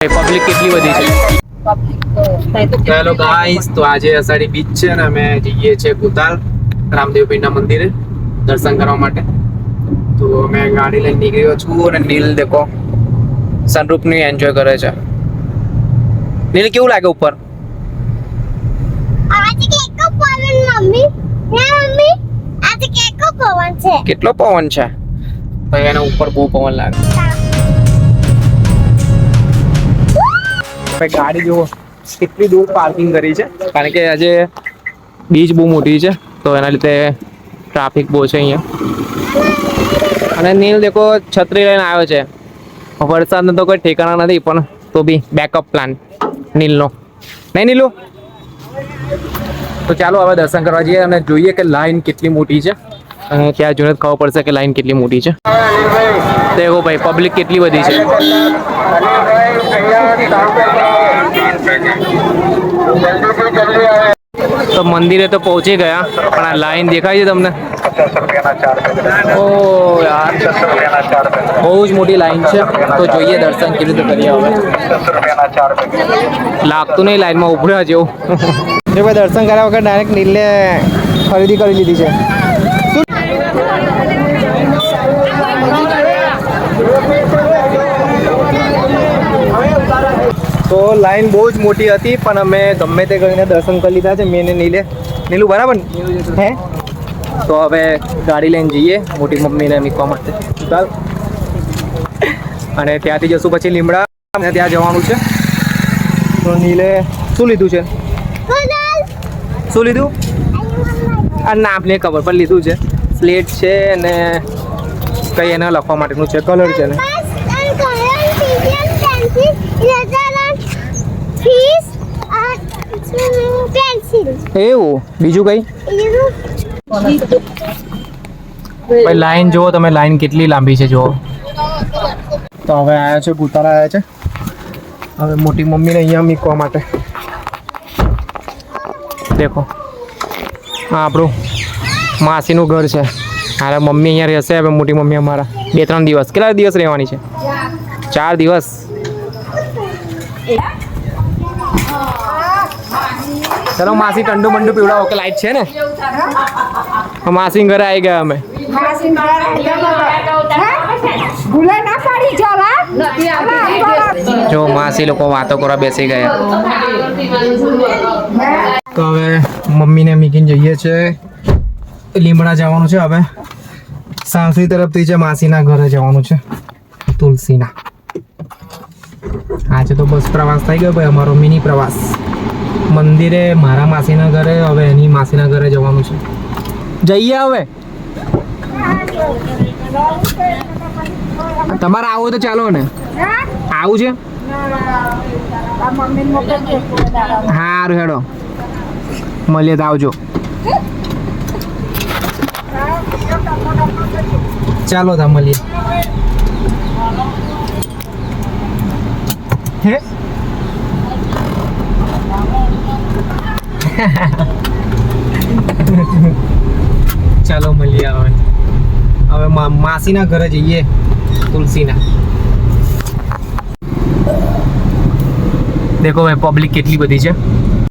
Public કેટલી બધી છે। હેલો ગાઈસ, તો આજે અષાઢી બીચ છે ને અમે જઈએ છીએ કુતાલ રામદેવ પીરના મંદિરે દર્શન કરવા માટે। તો અમે ગાડી લઈને નીકળ્યો છું અને નીલ દેખો સનરૂફ ની એન્જોય કરે છે। નીલ કેવું લાગે ઉપર? આજે કેટલો પવન મમ્મી? હે મમ્મી? આજે કેટલો પવન છે? કેટલો પવન છે ભાઈ, એના ઉપર બહુ પવન લાગે। ભાઈ ગાડી જુઓ કેટલી દૂર પાર્કિંગ કરી છે, કારણ કે આજે બીચ બહુ મોટી છે તો એના લીધે ટ્રાફિક બહુ છે અહીંયા। અને નીલ દેખો છત્રી લઈને આવ્યો છે। વરસાદનો તો કોઈ ઠેકાણા નથી, પણ તો બી બેકઅપ પ્લાન નીલનો, નહીં નીલુ? તો ચાલો હવે દર્શન કરવા જઈએ અને જોઈએ કે લાઈન કેટલી મોટી છે, અને ત્યાં જોઈને ખબર પડશે કે લાઈન કેટલી મોટી છે। દેખો ભાઈ પબ્લિક કેટલી બધી છે। તો મંદિરે તો પહોંચી ગયા, પણ આ લાઈન દેખાય છે તમને? ઓ યાર, બહુ જ મોટી લાઈન છે। તો જોઈએ દર્શન કેવી રીતે કરીએ હવે। લાગતું નહીં લાઈનમાં ઉભર્યા જેવું। જો ભાઈ દર્શન કર્યા વગર ડાયરેક્ટ નીલને ખરીદી કરી લીધી છે। તો લાઈન બહુ જ મોટી હતી, પણ અમે ગમે તે કરીને દર્શન કરી લીધા છે મેં ને નીલે। નીલું બરાબર હે? તો હવે ગાડી લઈને જઈએ મોટી મમ્મીને મૂકવા માટે ચાલ, અને ત્યાંથી જશું પછી લીમડા, અને ત્યાં જવાનું છે। તો નીલે શું લીધું છે? શું લીધું? આ નામ નહીં ખબર પણ લીધું છે। સ્લેટ છે અને કઈ એને લખવા માટેનું છે, કલર છે ને એવું। બીજું કઈ? ભાઈ લાઈન જુઓ તમે, લાઈન કેટલી લાંબી છે જુઓ। તો હવે આવ્યા છે કુતાલ આવ્યા છે, હવે મોટી મમ્મીને અહીંયા મૂકવા માટે। દેખો આ આપણું માસીનું ઘર છે, અરે મમ્મી અહીંયા રહેશે હવે, મોટી મમ્મી અમારા 2-3 દિવસ। કેટલા દિવસ રહેવાની છે? 4 દિવસ। ચલો માસી ઠંડુ બંડુ પીવડાવો કે લાઈટ છે ને? માસી ઘરે આવી ગયા અમે। જો માસી લોકો વાતો કરવા બેસી ગયા। તો હવે મમ્મીને મીકીને જઈએ છે, લીમડા જવાનું છે। હવે સાસરી તરફથી છે, માસીના ઘરે જવાનું છે તુલસીના। આજે તો બસ પ્રવાસ થઈ ગયો ભાઈ અમારો, મિની પ્રવાસ। મંદિરે મારા માસીના ઘરે, હવે એની માસીના ઘરે જવાનું છે। જઈએ હવે, તમારે આવું તો ચાલો ને। આવું છે? સારું હેડો મળીએ તો આવજો। ચાલો તા મળીએ। હે ચાલો મળીએ હવે। હવે માસીના ઘરે જઈએ તુલસીના। દેખો ભાઈ પબ્લિક કેટલી બધી છે।